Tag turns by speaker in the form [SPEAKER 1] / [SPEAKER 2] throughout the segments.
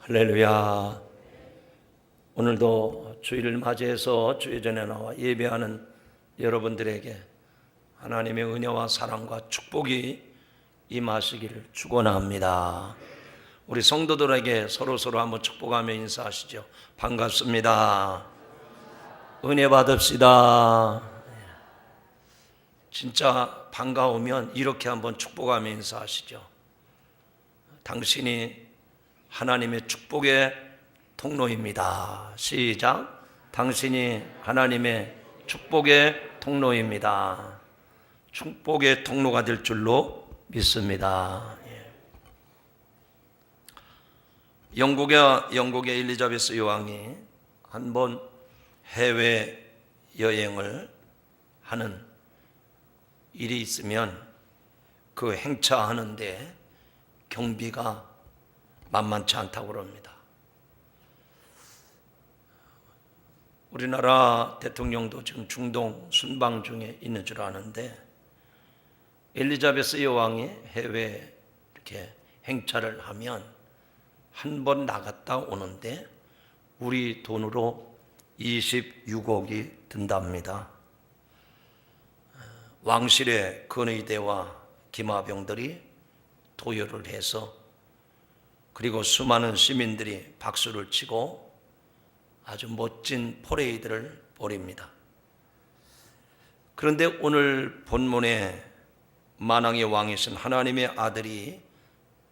[SPEAKER 1] 할렐루야. 오늘도 주일을 맞이해서 주의 전에 나와 예배하는 여러분들에게 하나님의 은혜와 사랑과 축복이 임하시기를 축원합니다. 우리 성도들에게 서로 한번 축복하며 인사하시죠. 반갑습니다. 은혜 받읍시다. 진짜 반가우면 이렇게 한번 축복하며 인사하시죠. 당신이 하나님의 축복의 통로입니다. 시작. 당신이 하나님의 축복의 통로입니다. 축복의 통로가 될 줄로 믿습니다. 영국의 엘리자베스 여왕이 한번 해외 여행을 하는 일이 있으면 그 행차하는데 경비가 만만치 않다고 그럽니다. 우리나라 대통령도 지금 중동 순방 중에 있는 줄 아는데 엘리자베스 여왕이 해외 이렇게 행차를 하면 한 번 나갔다 오는데 우리 돈으로 26억이 든답니다. 왕실의 근의대와 기마병들이 도열을 해서 그리고 수많은 시민들이 박수를 치고 아주 멋진 퍼레이드를 벌입니다. 그런데 오늘 본문에 만왕의 왕이신 하나님의 아들이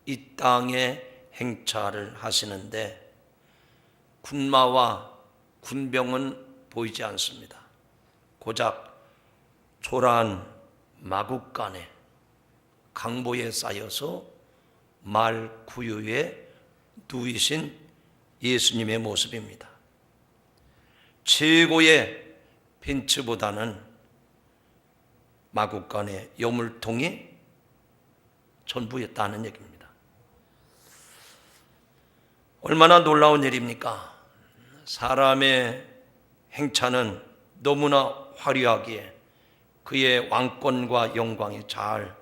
[SPEAKER 1] 이 땅에 행차를 하시는데 군마와 군병은 보이지 않습니다. 고작 초라한 마국간에 강보에 쌓여서 말 구유에 누이신 예수님의 모습입니다. 최고의 벤츠보다는 마국간의 여물통이 전부였다는 얘기입니다. 얼마나 놀라운 일입니까? 사람의 행차는 너무나 화려하기에 그의 왕권과 영광이 잘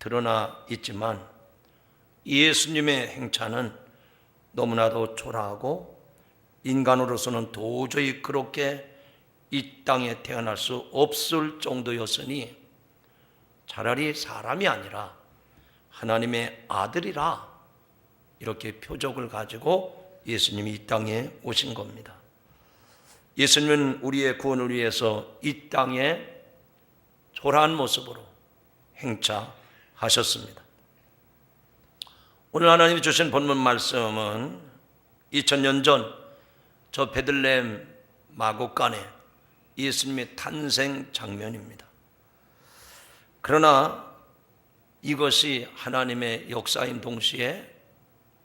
[SPEAKER 1] 드러나 있지만 예수님의 행차는 너무나도 초라하고 인간으로서는 도저히 그렇게 이 땅에 태어날 수 없을 정도였으니 차라리 사람이 아니라 하나님의 아들이라 이렇게 표적을 가지고 예수님이 이 땅에 오신 겁니다. 예수님은 우리의 구원을 위해서 이 땅에 초라한 모습으로 행차하셨습니다. 오늘 하나님이 주신 본문 말씀은 2000년 전 저 베들레헴 마곡간에 예수님의 탄생 장면입니다. 그러나 이것이 하나님의 역사인 동시에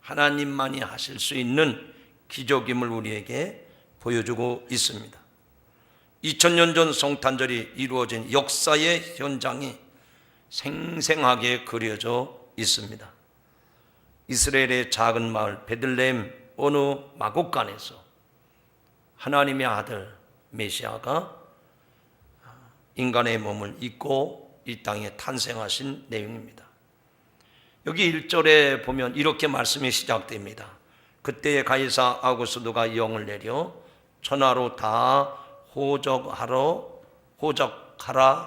[SPEAKER 1] 하나님만이 하실 수 있는 기적임을 우리에게 보여주고 있습니다. 2000년 전 성탄절이 이루어진 역사의 현장이 생생하게 그려져 있습니다. 이스라엘의 작은 마을 베들레헴 어느 마곡간에서 하나님의 아들 메시아가 인간의 몸을 입고 이 땅에 탄생하신 내용입니다. 여기 1절에 보면 이렇게 말씀이 시작됩니다. 그때에 가이사 아구스도가 영을 내려 천하로 다 호적하라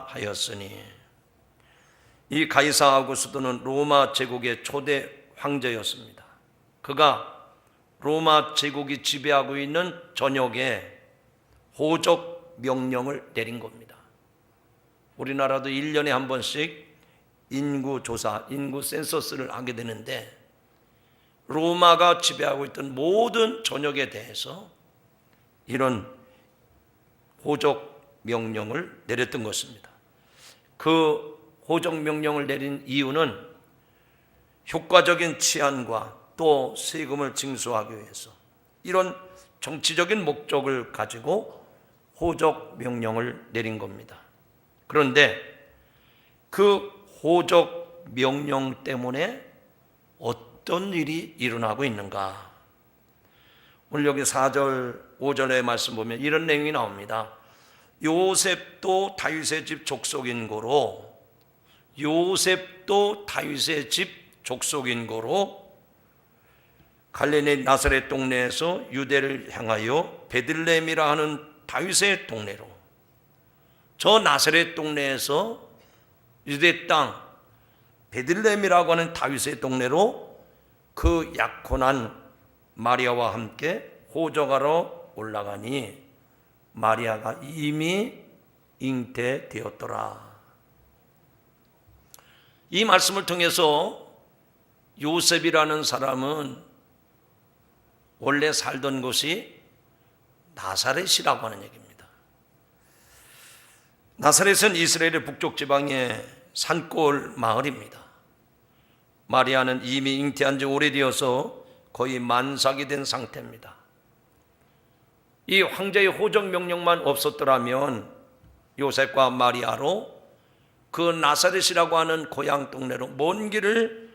[SPEAKER 1] 하였으니, 이 가이사 아구스도는 로마 제국의 초대 황제였습니다. 그가 로마 제국이 지배하고 있는 전역에 호적 명령을 내린 겁니다. 우리나라도 1년에 한 번씩 인구조사, 인구 센서스를 하게 되는데 로마가 지배하고 있던 모든 전역에 대해서 이런 호적 명령을 내렸던 것입니다. 그 호적 명령을 내린 이유는 효과적인 치안과 또 세금을 징수하기 위해서 이런 정치적인 목적을 가지고 호적 명령을 내린 겁니다. 그런데 그 호적 명령 때문에 어떤 일이 일어나고 있는가? 오늘 여기 4절, 5절의 말씀 보면 이런 내용이 나옵니다. 요셉도 다윗의 집 족속인 고로 요셉도 다윗의 집 족속인 고로 갈릴리 나사렛 동네에서 유대를 향하여 베들레헴이라 하는 다윗의 동네로, 저 나사렛 동네에서 유대 땅 베들레헴이라고 하는 다윗의 동네로 그 약혼한 마리아와 함께 호적하러 올라가니 마리아가 이미 잉태되었더라. 이 말씀을 통해서 요셉이라는 사람은 원래 살던 곳이 나사렛이라고 하는 얘기입니다. 나사렛은 이스라엘의 북쪽 지방의 산골 마을입니다. 마리아는 이미 잉태한 지 오래되어서 거의 만삭이 된 상태입니다. 이 황제의 호적 명령만 없었더라면 요셉과 마리아로 그 나사렛이라고 하는 고향 동네로 먼 길을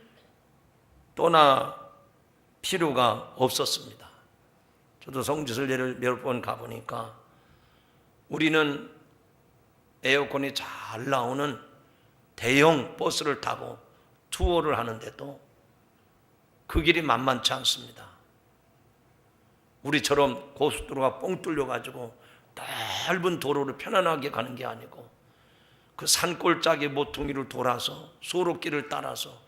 [SPEAKER 1] 떠나 필요가 없었습니다. 저도 성지순례를 몇 번 가보니까 우리는 에어컨이 잘 나오는 대형 버스를 타고 투어를 하는데도 그 길이 만만치 않습니다. 우리처럼 고속도로가 뻥 뚫려가지고 넓은 도로를 편안하게 가는 게 아니고 그 산골짜기 모퉁이를 돌아서 소록길을 따라서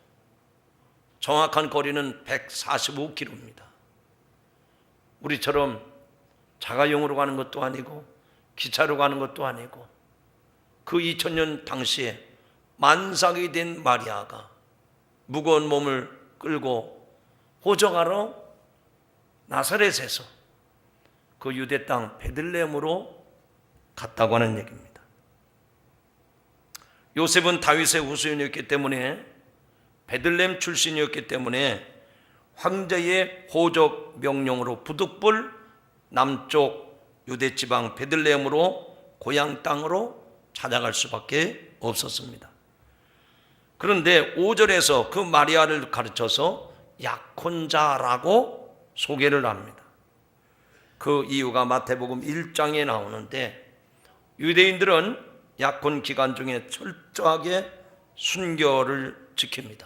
[SPEAKER 1] 정확한 거리는 145km입니다. 우리처럼 자가용으로 가는 것도 아니고 기차로 가는 것도 아니고 그 2000년 당시에 만삭이 된 마리아가 무거운 몸을 끌고 호적하러 나사렛에서 그 유대 땅 베들레헴으로 갔다고 하는 얘기입니다. 요셉은 다윗의 후손이었기 때문에, 베들레헴 출신이었기 때문에 황제의 호적 명령으로 부득불 남쪽 유대 지방 베들레헴으로 고향 땅으로 찾아갈 수밖에 없었습니다. 그런데 5절에서 그 마리아를 가르쳐서 약혼자라고 소개를 합니다. 그 이유가 마태복음 1장에 나오는데, 유대인들은 약혼 기간 중에 철저하게 순결을 지킵니다.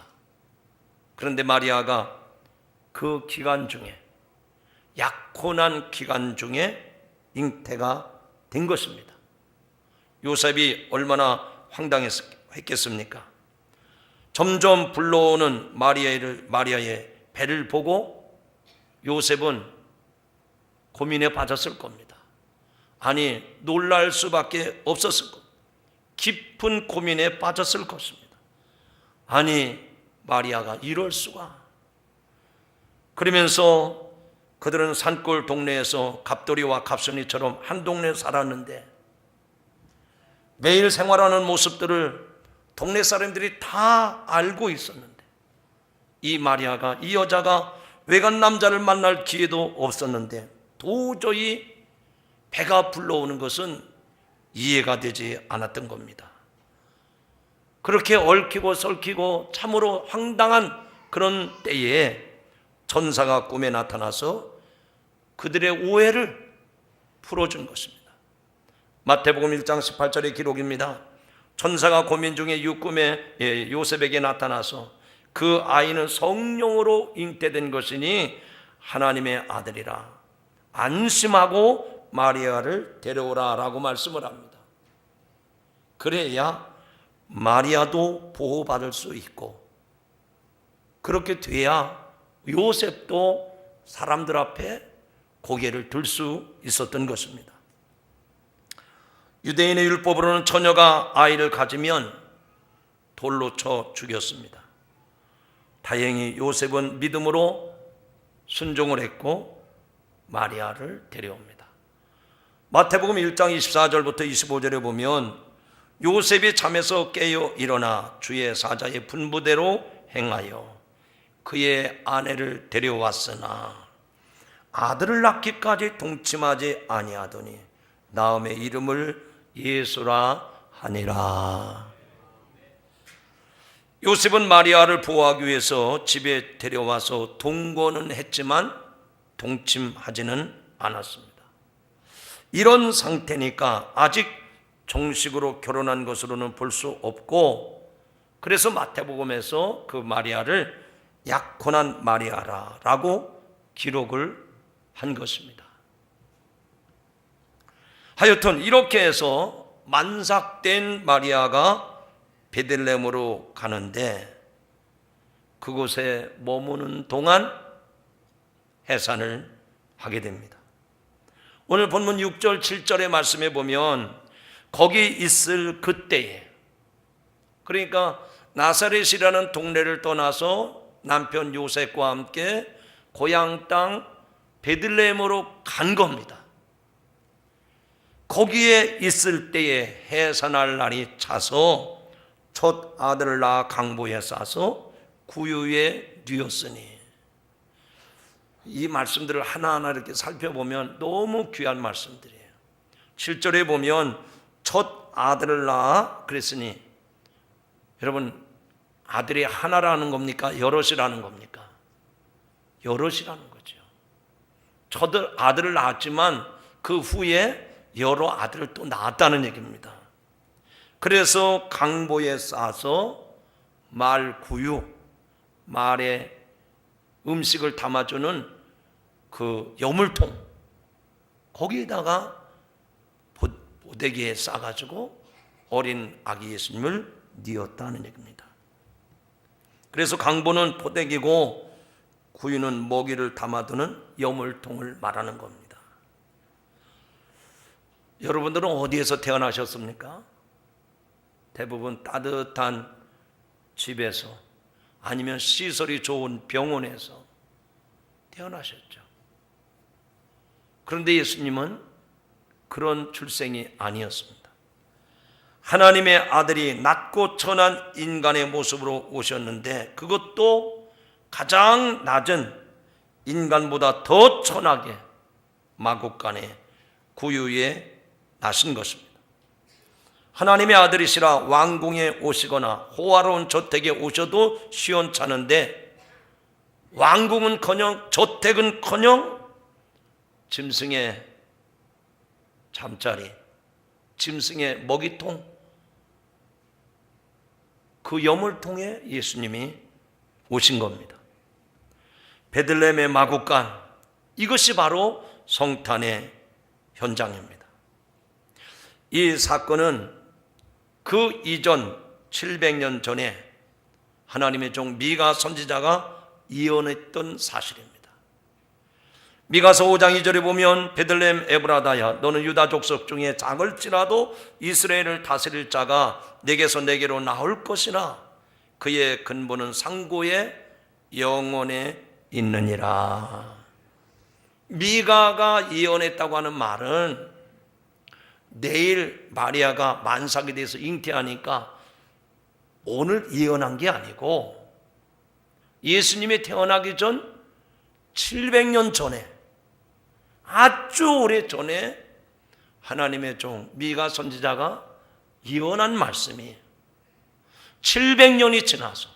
[SPEAKER 1] 그런데 마리아가 그 기간 중에, 약혼한 기간 중에 잉태가 된 것입니다. 요셉이 얼마나 황당했겠습니까? 점점 불러오는 마리아의 배를 보고 요셉은 고민에 빠졌을 겁니다. 아니, 놀랄 수밖에 없었을 겁니다. 깊은 고민에 빠졌을 것입니다. 아니, 마리아가 이럴 수가. 그러면서 그들은 산골 동네에서 갑돌이와 갑순이처럼 한 동네에 살았는데 매일 생활하는 모습들을 동네 사람들이 다 알고 있었는데, 이 마리아가, 이 여자가 외간 남자를 만날 기회도 없었는데 도저히 배가 불러오는 것은 이해가 되지 않았던 겁니다. 그렇게 얽히고 설키고 참으로 황당한 그런 때에 천사가 꿈에 나타나서 그들의 오해를 풀어준 것입니다. 마태복음 1장 18절의 기록입니다. 천사가 고민 중에 꿈에 요셉에게 나타나서 그 아이는 성령으로 잉태된 것이니 하나님의 아들이라, 안심하고 마리아를 데려오라 라고 말씀을 합니다. 그래야 마리아도 보호받을 수 있고, 그렇게 돼야 요셉도 사람들 앞에 고개를 들 수 있었던 것입니다. 유대인의 율법으로는 처녀가 아이를 가지면 돌로 쳐 죽였습니다. 다행히 요셉은 믿음으로 순종을 했고 마리아를 데려옵니다. 마태복음 1장 24절부터 25절에 보면 요셉이 잠에서 깨어 일어나 주의 사자의 분부대로 행하여 그의 아내를 데려왔으나 아들을 낳기까지 동침하지 아니하더니 나음의 이름을 예수라 하니라. 요셉은 마리아를 보호하기 위해서 집에 데려와서 동거는 했지만 동침하지는 않았습니다. 이런 상태니까 아직 정식으로 결혼한 것으로는 볼 수 없고, 그래서 마태복음에서 그 마리아를 약혼한 마리아라고 기록을 한 것입니다. 하여튼 이렇게 해서 만삭된 마리아가 베들레헴으로 가는데 그곳에 머무는 동안 해산을 하게 됩니다. 오늘 본문 6절 7절의 말씀에 보면 거기 있을 그때에, 그러니까 나사렛이라는 동네를 떠나서 남편 요셉과 함께 고향 땅 베들레헴으로 간 겁니다. 거기에 있을 때에 해산할 날이 차서 첫 아들을 낳아 강보에 싸서 구유에 뉘었으니, 이 말씀들을 하나하나 이렇게 살펴보면 너무 귀한 말씀들이에요. 7절에 보면 첫 아들을 낳아 그랬으니, 여러분 아들이 하나라는 겁니까? 여럿이라는 겁니까? 여럿이라는 거죠. 첫 아들을 낳았지만 그 후에 여러 아들을 또 낳았다는 얘기입니다. 그래서 강보에 싸서 말 구유, 말에 음식을 담아주는 그 여물통, 거기에다가 보대기에 싸가지고 어린 아기 예수님을 뉘었다는 얘기입니다. 그래서 강보는 포대기고 구유는 먹이를 담아두는 여물통을 말하는 겁니다. 여러분들은 어디에서 태어나셨습니까? 대부분 따뜻한 집에서 아니면 시설이 좋은 병원에서 태어나셨죠. 그런데 예수님은 그런 출생이 아니었습니다. 하나님의 아들이 낮고 천한 인간의 모습으로 오셨는데, 그것도 가장 낮은 인간보다 더 천하게 마국간의 구유에 나신 것입니다. 하나님의 아들이시라 왕궁에 오시거나 호화로운 저택에 오셔도 시원찮은데, 왕궁은커녕 저택은커녕 짐승의 잠자리, 짐승의 먹이통, 그 여물통에 예수님이 오신 겁니다. 베들레헴의 마국간, 이것이 바로 성탄의 현장입니다. 이 사건은 그 이전 700년 전에 하나님의 종 미가 선지자가 예언했던 사실입니다. 미가서 5장 2절에 보면 베들레헴 에브라다야, 너는 유다 족속 중에 작을지라도 이스라엘을 다스릴 자가 내게서 내게로 나올 것이나 그의 근본은 상고의 영원에 있느니라. 미가가 예언했다고 하는 말은 내일 마리아가 만삭이 돼서 잉태하니까 오늘 예언한 게 아니고 예수님이 태어나기 전 700년 전에, 아주 오래 전에 하나님의 종 미가 선지자가 예언한 말씀이 700년이 지나서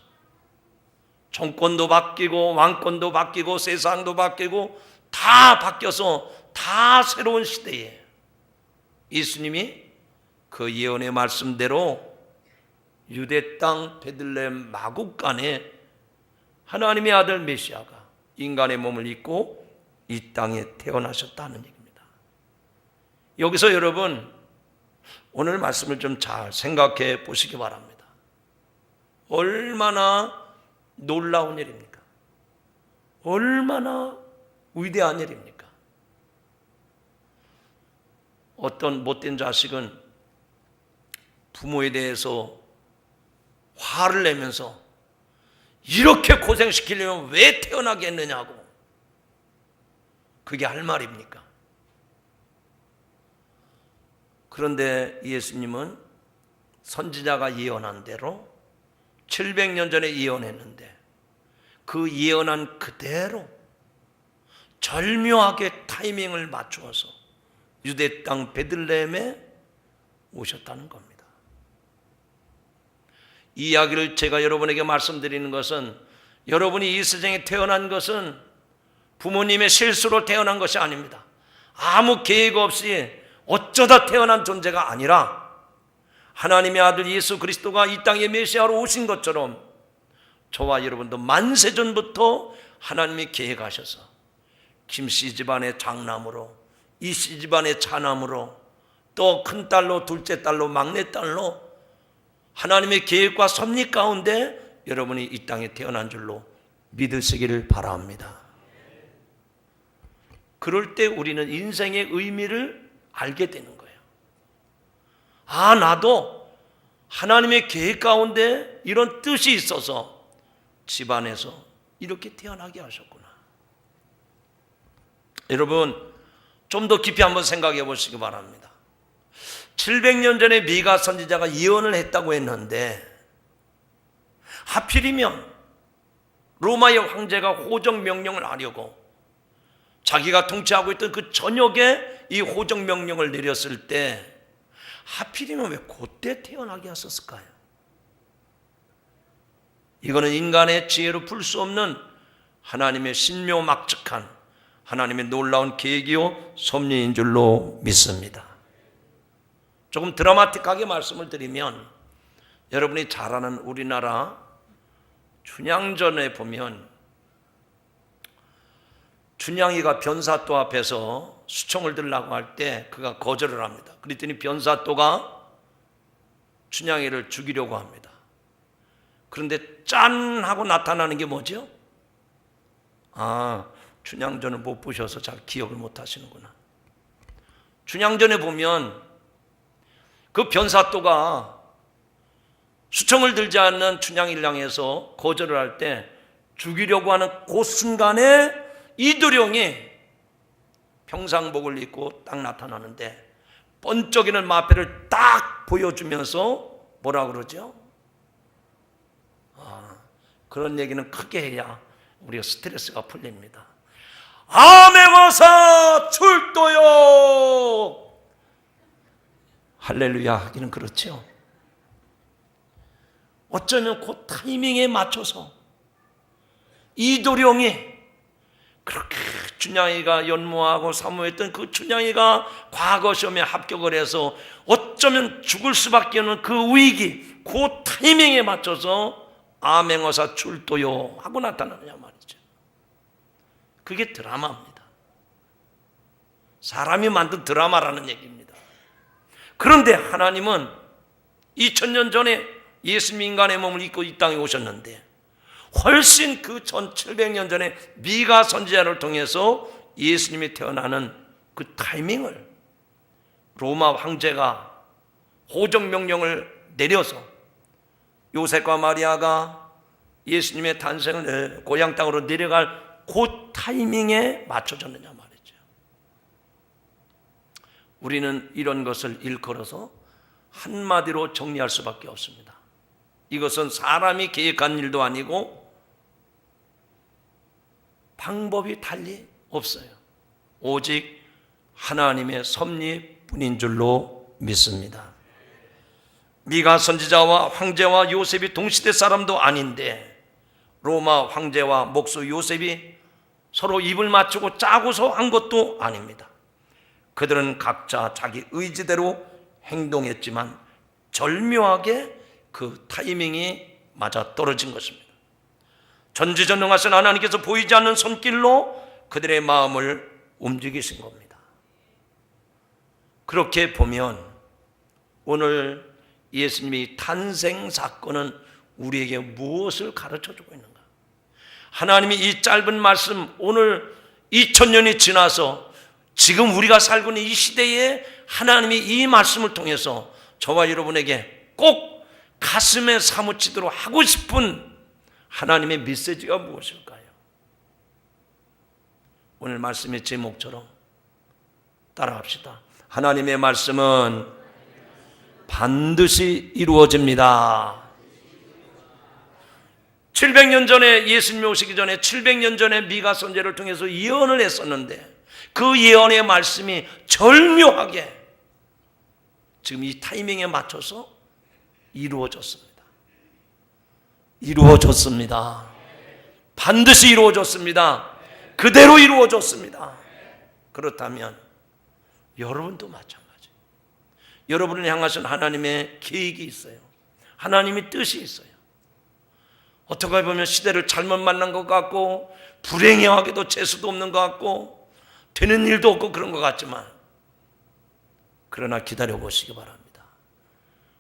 [SPEAKER 1] 정권도 바뀌고 왕권도 바뀌고 세상도 바뀌고 다 바뀌어서 다 새로운 시대에 예수님이 그 예언의 말씀대로 유대 땅 베들레헴 마국간에 하나님의 아들 메시아가 인간의 몸을 입고 이 땅에 태어나셨다는 얘기입니다. 여기서 여러분 오늘 말씀을 좀 잘 생각해 보시기 바랍니다. 얼마나 놀라운 일입니까? 얼마나 위대한 일입니까? 어떤 못된 자식은 부모에 대해서 화를 내면서 이렇게 고생시키려면 왜 태어나게 했느냐고, 그게 할 말입니까? 그런데 예수님은 선지자가 예언한 대로 700년 전에 예언했는데 그 예언한 그대로 절묘하게 타이밍을 맞추어서 유대 땅 베들레헴에 오셨다는 겁니다. 이 이야기를 제가 여러분에게 말씀드리는 것은, 여러분이 이 세상에 태어난 것은 부모님의 실수로 태어난 것이 아닙니다. 아무 계획 없이 어쩌다 태어난 존재가 아니라 하나님의 아들 예수 그리스도가 이 땅에 메시아로 오신 것처럼 저와 여러분도 만세전부터 하나님이 계획하셔서 김씨 집안의 장남으로, 이씨 집안의 차남으로, 또 큰딸로, 둘째 딸로, 막내딸로 하나님의 계획과 섭리 가운데 여러분이 이 땅에 태어난 줄로 믿으시기를 바랍니다. 그럴 때 우리는 인생의 의미를 알게 되는 거예요. 아, 나도 하나님의 계획 가운데 이런 뜻이 있어서 집안에서 이렇게 태어나게 하셨구나. 여러분, 좀 더 깊이 한번 생각해 보시기 바랍니다. 700년 전에 미가 선지자가 예언을 했다고 했는데 하필이면 로마의 황제가 호적 명령을 하려고 자기가 통치하고 있던 그 전역에 이 호적 명령을 내렸을 때 하필이면 왜 그때 태어나게 하셨을까요? 이거는 인간의 지혜로 풀 수 없는 하나님의 신묘막측한 하나님의 놀라운 계획이요 섭리인 줄로 믿습니다. 조금 드라마틱하게 말씀을 드리면 여러분이 잘 아는 우리나라 춘향전에 보면 춘향이가 변사또 앞에서 수청을 들라고 할 때 그가 거절을 합니다. 그랬더니 변사또가 춘향이를 죽이려고 합니다. 그런데 짠 하고 나타나는 게 뭐죠? 아, 춘향전을 못 보셔서 잘 기억을 못 하시는구나. 춘향전에 보면 그 변사또가 수청을 들지 않는 춘향이를 향해서 거절을 할 때 죽이려고 하는 그 순간에 이두룡이 평상복을 입고 딱 나타나는데 번쩍이는 마패를 딱 보여주면서 뭐라 그러죠? 그런 얘기는 크게 해야 우리가 스트레스가 풀립니다. 아메거사 출도요. 할렐루야 하기는 그렇죠. 어쩌면 그 타이밍에 맞춰서 이도령이 그렇게 춘향이가 연모하고 사모했던 그 춘향이가 과거 시험에 합격을 해서 어쩌면 죽을 수밖에 없는 그 위기, 그 타이밍에 맞춰서 아맹어사 출도요 하고 나타나느냐 말이죠. 그게 드라마입니다. 사람이 만든 드라마라는 얘기입니다. 그런데 하나님은 2000년 전에 예수님 인간의 몸을 입고 이 땅에 오셨는데 훨씬 그 전 700년 전에 미가 선지자를 통해서 예수님이 태어나는 그 타이밍을 로마 황제가 호적 명령을 내려서 요셉과 마리아가 예수님의 탄생을 고향 땅으로 내려갈 그 타이밍에 맞춰졌느냐 말이죠. 우리는 이런 것을 일컬어서 한마디로 정리할 수밖에 없습니다. 이것은 사람이 계획한 일도 아니고 방법이 달리 없어요. 오직 하나님의 섭리뿐인 줄로 믿습니다. 미가 선지자와 황제와 요셉이 동시대 사람도 아닌데 로마 황제와 목수 요셉이 서로 입을 맞추고 짜고서 한 것도 아닙니다. 그들은 각자 자기 의지대로 행동했지만 절묘하게 그 타이밍이 맞아 떨어진 것입니다. 전지전능하신 하나님께서 보이지 않는 손길로 그들의 마음을 움직이신 겁니다. 그렇게 보면 오늘 예수님의 탄생 사건은 우리에게 무엇을 가르쳐주고 있는가? 하나님이 이 짧은 말씀, 오늘 2000년이 지나서 지금 우리가 살고 있는 이 시대에 하나님이 이 말씀을 통해서 저와 여러분에게 꼭 가슴에 사무치도록 하고 싶은 하나님의 메시지가 무엇일까요? 오늘 말씀의 제목처럼 따라합시다. 하나님의 말씀은 반드시 이루어집니다. 700년 전에 예수님이 오시기 전에 700년 전에 미가 선지자를 통해서 예언을 했었는데 그 예언의 말씀이 절묘하게 지금 이 타이밍에 맞춰서 이루어졌습니다. 이루어졌습니다. 반드시 이루어졌습니다. 그대로 이루어졌습니다. 그렇다면 여러분도 마찬가지. 여러분을 향하신 하나님의 계획이 있어요. 하나님의 뜻이 있어요. 어떻게 보면 시대를 잘못 만난 것 같고 불행해하기도 재수도 없는 것 같고 되는 일도 없고 그런 것 같지만, 그러나 기다려 보시기 바랍니다.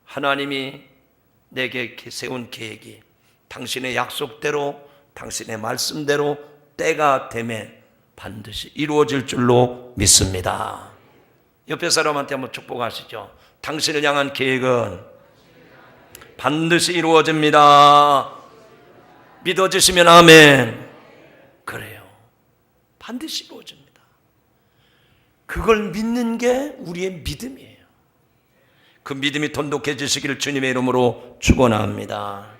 [SPEAKER 1] 하나님이 내게 세운 계획이 당신의 약속대로, 당신의 말씀대로 때가 되면 반드시 이루어질 줄로 믿습니다. 옆에 사람한테 한번 축복하시죠. 당신을 향한 계획은 반드시 이루어집니다. 믿어주시면 아멘. 그래요. 반드시 이루어집니다. 그걸 믿는 게 우리의 믿음이에요. 그 믿음이 돈독해지시기를 주님의 이름으로 축원합니다.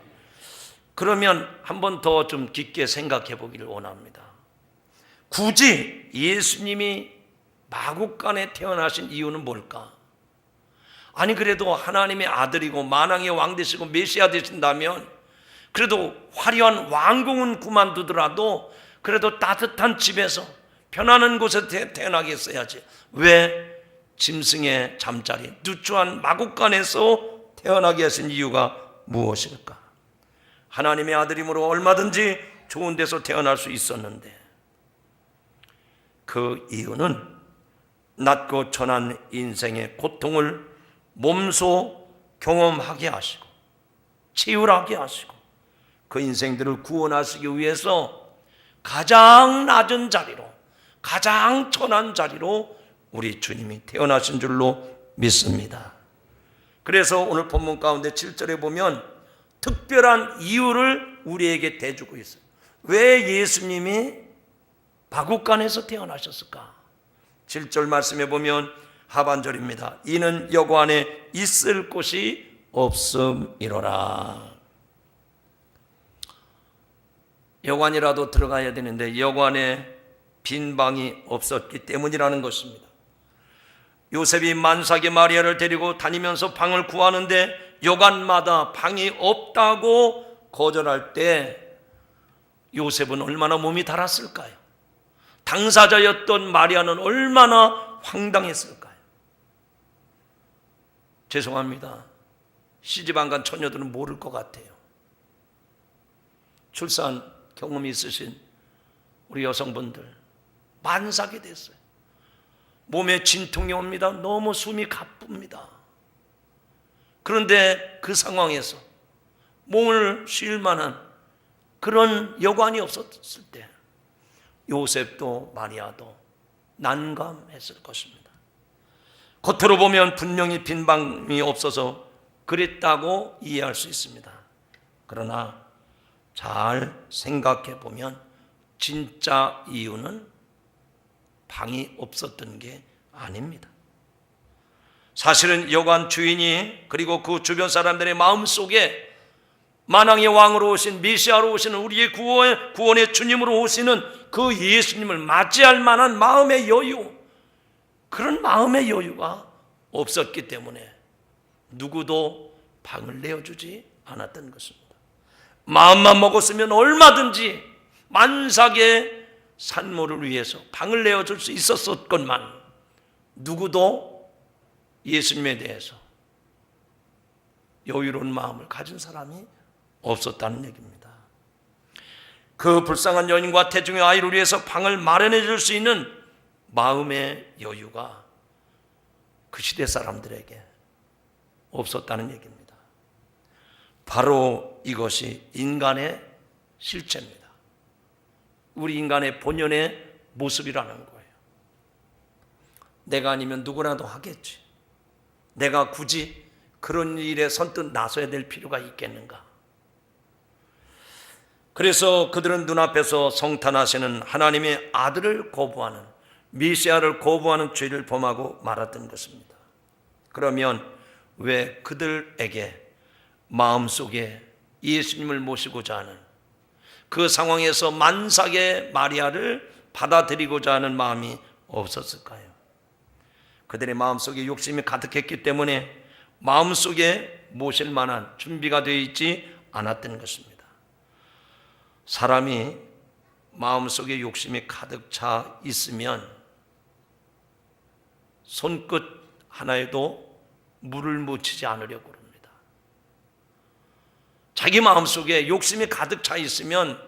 [SPEAKER 1] 그러면 한 번 더 좀 깊게 생각해 보기를 원합니다. 굳이 예수님이 마국간에 태어나신 이유는 뭘까? 아니 그래도 하나님의 아들이고 만왕의 왕 되시고 메시아 되신다면 그래도 화려한 왕궁은 그만두더라도 그래도 따뜻한 집에서 편안한 곳에 태어나겠어야지. 왜 짐승의 잠자리 누추한 마국간에서 태어나게 하신 이유가 무엇일까? 하나님의 아들이므로 얼마든지 좋은 데서 태어날 수 있었는데, 그 이유는 낮고 천한 인생의 고통을 몸소 경험하게 하시고 치유하게 하시고 그 인생들을 구원하시기 위해서 가장 낮은 자리로, 가장 천한 자리로 우리 주님이 태어나신 줄로 믿습니다. 그래서 오늘 본문 가운데 7절에 보면 특별한 이유를 우리에게 대주고 있어요. 왜 예수님이 마국간에서 태어나셨을까? 7절 말씀에 보면 하반절입니다. 이는 여관에 있을 곳이 없음이로라. 여관이라도 들어가야 되는데 여관에 빈 방이 없었기 때문이라는 것입니다. 요셉이 만삭의 마리아를 데리고 다니면서 방을 구하는데 여관마다 방이 없다고 거절할 때 요셉은 얼마나 몸이 달았을까요? 당사자였던 마리아는 얼마나 황당했을까요? 죄송합니다. 시집 안 간 처녀들은 모를 것 같아요. 출산 경험이 있으신 우리 여성분들 만삭이 됐어요. 몸에 진통이 옵니다. 너무 숨이 가쁩니다. 그런데 그 상황에서 몸을 쉴 만한 그런 여관이 없었을 때 요셉도 마리아도 난감했을 것입니다. 겉으로 보면 분명히 빈 방이 없어서 그랬다고 이해할 수 있습니다. 그러나 잘 생각해 보면 진짜 이유는 방이 없었던 게 아닙니다. 사실은 여관 주인이 그리고 그 주변 사람들의 마음속에 만왕의 왕으로 오신 메시아로 오시는 우리의 구원의 주님으로 오시는 그 예수님을 맞이할 만한 마음의 여유, 그런 마음의 여유가 없었기 때문에 누구도 방을 내어주지 않았던 것입니다. 마음만 먹었으면 얼마든지 만삭의 산모를 위해서 방을 내어줄 수 있었건만 누구도 예수님에 대해서 여유로운 마음을 가진 사람이 없었다는 얘기입니다. 그 불쌍한 여인과 태중의 아이를 위해서 방을 마련해 줄 수 있는 마음의 여유가 그 시대 사람들에게 없었다는 얘기입니다. 바로 이것이 인간의 실체입니다. 우리 인간의 본연의 모습이라는 거예요. 내가 아니면 누구라도 하겠지. 내가 굳이 그런 일에 선뜻 나서야 될 필요가 있겠는가? 그래서 그들은 눈앞에서 성탄하시는 하나님의 아들을 거부하는, 메시아를 거부하는 죄를 범하고 말았던 것입니다. 그러면 왜 그들에게 마음속에 예수님을 모시고자 하는, 그 상황에서 만삭의 마리아를 받아들이고자 하는 마음이 없었을까요? 그들의 마음속에 욕심이 가득했기 때문에 마음속에 모실 만한 준비가 되어 있지 않았던 것입니다. 사람이 마음속에 욕심이 가득 차 있으면 손끝 하나에도 물을 묻히지 않으려고 합니다. 자기 마음속에 욕심이 가득 차 있으면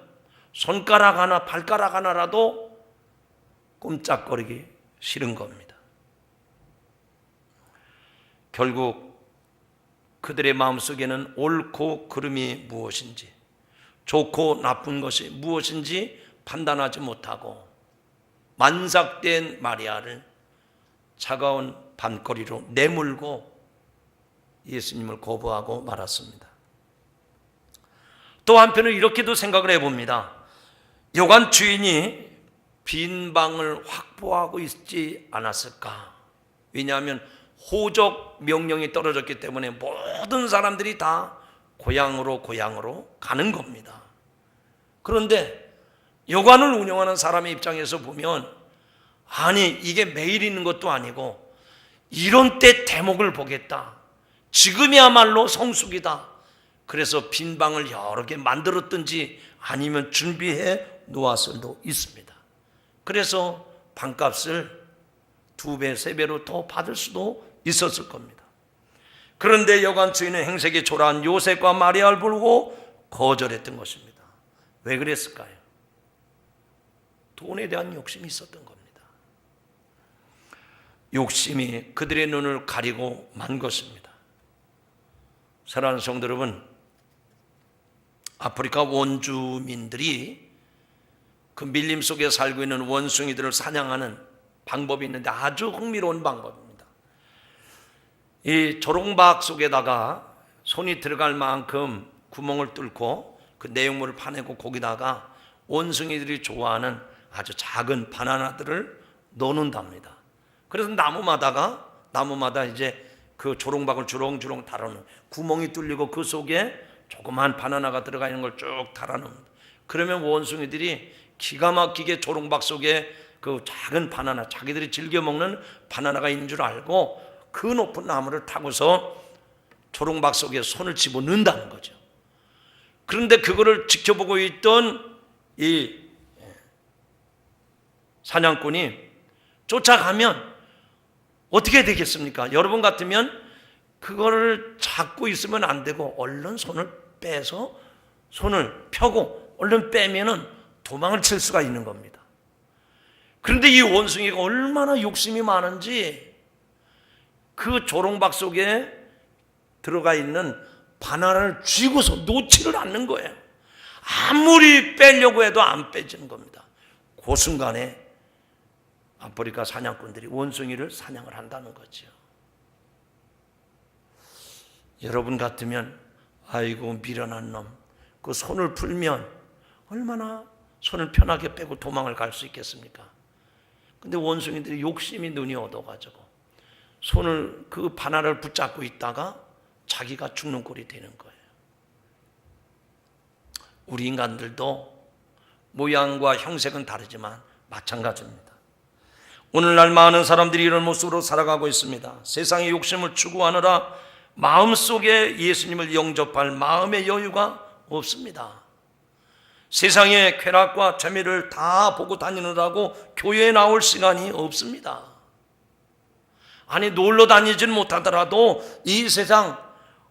[SPEAKER 1] 손가락 하나, 발가락 하나라도 꼼짝거리기 싫은 겁니다. 결국 그들의 마음속에는 옳고 그름이 무엇인지, 좋고 나쁜 것이 무엇인지 판단하지 못하고 만삭된 마리아를 차가운 밤거리로 내몰고 예수님을 거부하고 말았습니다. 또 한편으로 이렇게도 생각을 해봅니다. 요관 주인이 빈 방을 확보하고 있지 않았을까? 왜냐하면 호적 명령이 떨어졌기 때문에 모든 사람들이 다 고향으로 가는 겁니다. 그런데 요관을 운영하는 사람의 입장에서 보면, 아니 이게 매일 있는 것도 아니고 이런 때 대목을 보겠다, 지금이야말로 성수기다, 그래서 빈 방을 여러 개 만들었든지 아니면 준비해 놓았을 수도 있습니다. 그래서 방값을 2배, 3배로 더 받을 수도 있었을 겁니다. 그런데 여관 주인은 행색이 초라한 요셉과 마리아를 부르고 거절했던 것입니다. 왜 그랬을까요? 돈에 대한 욕심이 있었던 겁니다. 욕심이 그들의 눈을 가리고 만 것입니다. 사랑하는 성도 여러분, 아프리카 원주민들이 그 밀림 속에 살고 있는 원숭이들을 사냥하는 방법이 있는데 아주 흥미로운 방법입니다. 이 조롱박 속에다가 손이 들어갈 만큼 구멍을 뚫고 그 내용물을 파내고 거기다가 원숭이들이 좋아하는 아주 작은 바나나들을 넣는답니다. 그래서 나무마다 이제 그 조롱박을 주렁주렁 달아놓은, 구멍이 뚫리고 그 속에 조그만 바나나가 들어가 있는 걸 쭉 달아놓습니다. 그러면 원숭이들이 기가 막히게 조롱박 속에 그 작은 바나나, 자기들이 즐겨 먹는 바나나가 있는 줄 알고 그 높은 나무를 타고서 조롱박 속에 손을 집어넣는다는 거죠. 그런데 그거를 지켜보고 있던 이 사냥꾼이 쫓아가면 어떻게 되겠습니까? 여러분 같으면 그거를 잡고 있으면 안 되고 얼른 손을 빼서 손을 펴고 얼른 빼면은 도망을 칠 수가 있는 겁니다. 그런데 이 원숭이가 얼마나 욕심이 많은지 그 조롱박 속에 들어가 있는 바나나를 쥐고서 놓지를 않는 거예요. 아무리 빼려고 해도 안 빼지는 겁니다. 그 순간에 아프리카 사냥꾼들이 원숭이를 사냥을 한다는 거죠. 여러분 같으면 아이고 미련한 놈, 그 손을 풀면 얼마나 손을 편하게 빼고 도망을 갈 수 있겠습니까? 근데 원숭이들이 욕심이 눈이 얻어가지고 손을 그 바나나를 붙잡고 있다가 자기가 죽는 꼴이 되는 거예요. 우리 인간들도 모양과 형색은 다르지만 마찬가지입니다. 오늘날 많은 사람들이 이런 모습으로 살아가고 있습니다. 세상의 욕심을 추구하느라 마음속에 예수님을 영접할 마음의 여유가 없습니다. 세상의 쾌락과 재미를 다 보고 다니느라고 교회에 나올 시간이 없습니다. 아니 놀러 다니지는 못하더라도 이 세상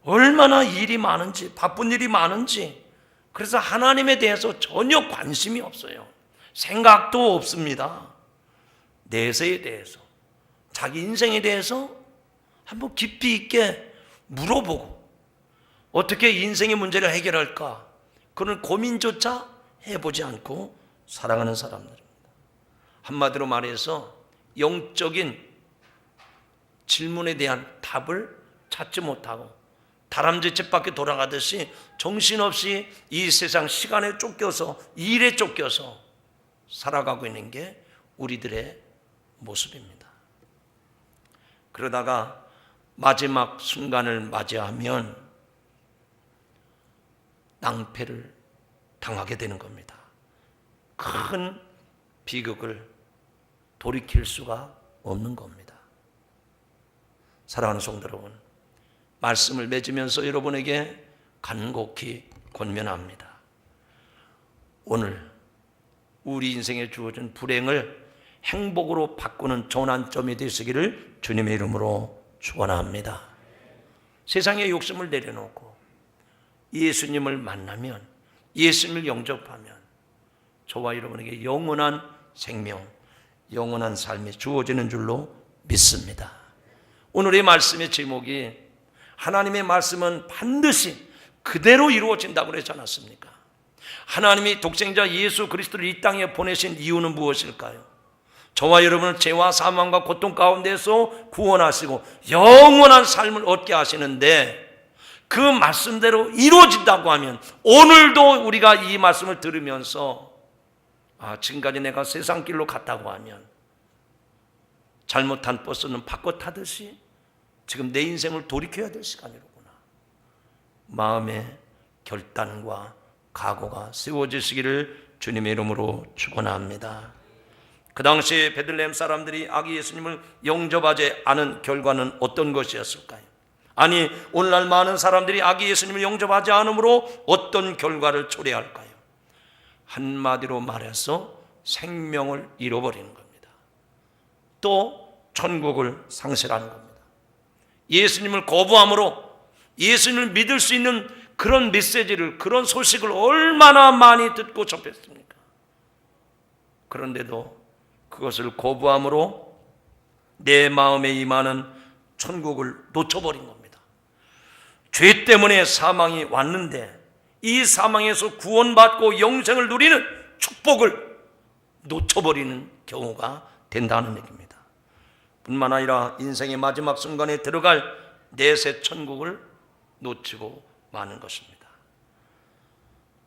[SPEAKER 1] 얼마나 일이 많은지, 바쁜 일이 많은지, 그래서 하나님에 대해서 전혀 관심이 없어요. 생각도 없습니다. 내세에 대해서, 자기 인생에 대해서 한번 깊이 있게 물어보고 어떻게 인생의 문제를 해결할까, 그런 고민조차 해보지 않고 살아가는 사람들입니다. 한마디로 말해서 영적인 질문에 대한 답을 찾지 못하고 다람쥐 집 밖에 돌아가듯이 정신없이 이 세상 시간에 쫓겨서, 일에 쫓겨서 살아가고 있는 게 우리들의 모습입니다. 그러다가 마지막 순간을 맞이하면 낭패를 당하게 되는 겁니다. 큰 비극을 돌이킬 수가 없는 겁니다. 사랑하는 성도 여러분, 말씀을 맺으면서 여러분에게 간곡히 권면합니다. 오늘 우리 인생에 주어진 불행을 행복으로 바꾸는 전환점이 되시기를 주님의 이름으로 축원합니다. 세상의 욕심을 내려놓고 예수님을 만나면, 예수님을 영접하면 저와 여러분에게 영원한 생명, 영원한 삶이 주어지는 줄로 믿습니다. 오늘의 말씀의 제목이 하나님의 말씀은 반드시 그대로 이루어진다고 그러지 않았습니까? 하나님이 독생자 예수 그리스도를 이 땅에 보내신 이유는 무엇일까요? 저와 여러분을 죄와 사망과 고통 가운데서 구원하시고 영원한 삶을 얻게 하시는데, 그 말씀대로 이루어진다고 하면 오늘도 우리가 이 말씀을 들으면서 지금까지 내가 세상 길로 갔다고 하면 잘못한 버스는 바꿔 타듯이 지금 내 인생을 돌이켜야 될 시간이로구나. 마음의 결단과 각오가 세워지시기를 주님의 이름으로 축원합니다. 그 당시 베들레헴 사람들이 아기 예수님을 영접하지 않은 결과는 어떤 것이었을까요? 아니, 오늘날 많은 사람들이 아기 예수님을 영접하지 않으므로 어떤 결과를 초래할까요? 한마디로 말해서 생명을 잃어버리는 겁니다. 또 천국을 상실하는 겁니다. 예수님을 거부함으로 예수님을 믿을 수 있는 그런 메시지를, 그런 소식을 얼마나 많이 듣고 접했습니까? 그런데도 그것을 거부함으로 내 마음에 임하는 천국을 놓쳐버린 겁니다. 죄 때문에 사망이 왔는데 이 사망에서 구원받고 영생을 누리는 축복을 놓쳐버리는 경우가 된다는 얘기입니다. 뿐만 아니라 인생의 마지막 순간에 들어갈 내세 천국을 놓치고 마는 것입니다.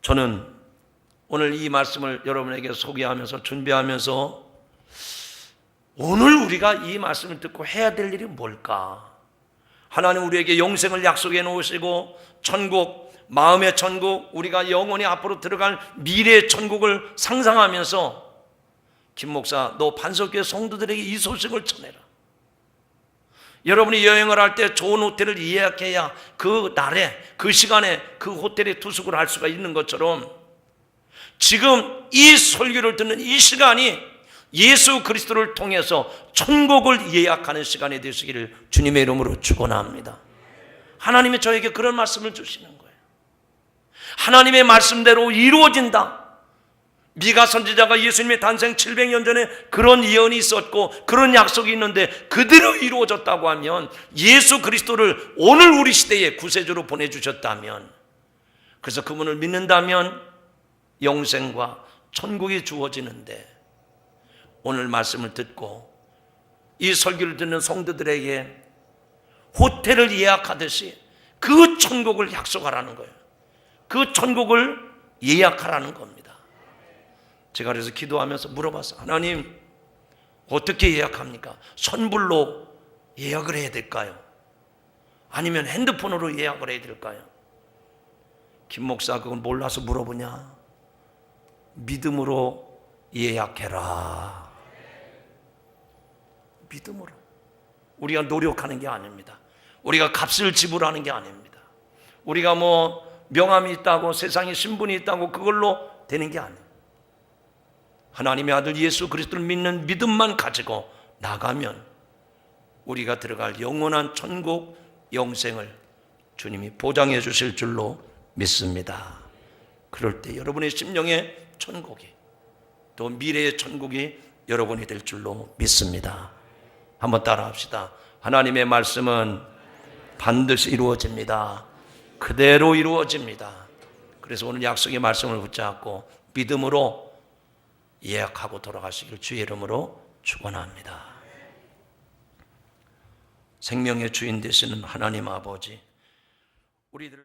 [SPEAKER 1] 저는 오늘 이 말씀을 여러분에게 소개하면서 준비하면서 오늘 우리가 이 말씀을 듣고 해야 될 일이 뭘까? 하나님 우리에게 영생을 약속해 놓으시고 천국, 마음의 천국, 우리가 영원히 앞으로 들어갈 미래의 천국을 상상하면서 김 목사, 너 반석교회 성도들에게 이 소식을 전해라. 여러분이 여행을 할 때 좋은 호텔을 예약해야 그 날에, 그 시간에 그 호텔에 투숙을 할 수가 있는 것처럼 지금 이 설교를 듣는 이 시간이 예수 그리스도를 통해서 천국을 예약하는 시간이 되시기를 주님의 이름으로 축원합니다. 하나님이 저에게 그런 말씀을 주시는 거예요. 하나님의 말씀대로 이루어진다. 미가 선지자가 예수님의 탄생 700년 전에 그런 예언이 있었고 그런 약속이 있는데 그대로 이루어졌다고 하면, 예수 그리스도를 오늘 우리 시대에 구세주로 보내주셨다면, 그래서 그분을 믿는다면 영생과 천국이 주어지는데, 오늘 말씀을 듣고 이 설교를 듣는 성도들에게 호텔을 예약하듯이 그 천국을 약속하라는 거예요. 그 천국을 예약하라는 겁니다. 제가 그래서 기도하면서 물어봤어요. 하나님, 어떻게 예약합니까? 선불로 예약을 해야 될까요? 아니면 핸드폰으로 예약을 해야 될까요? 김 목사, 그걸 몰라서 물어보냐? 믿음으로 예약해라. 믿음으로. 우리가 노력하는 게 아닙니다. 우리가 값을 지불하는 게 아닙니다. 우리가 명함이 있다고, 세상에 신분이 있다고 그걸로 되는 게 아니에요. 하나님의 아들 예수 그리스도를 믿는 믿음만 가지고 나가면 우리가 들어갈 영원한 천국 영생을 주님이 보장해 주실 줄로 믿습니다. 그럴 때 여러분의 심령의 천국이, 또 미래의 천국이 여러분이 될 줄로 믿습니다. 한번 따라 합시다. 하나님의 말씀은 반드시 이루어집니다. 그대로 이루어집니다. 그래서 오늘 약속의 말씀을 붙잡고 믿음으로 예약하고 돌아가시길 주의 이름으로 축원합니다. 생명의 주인 되시는 하나님 아버지, 우리들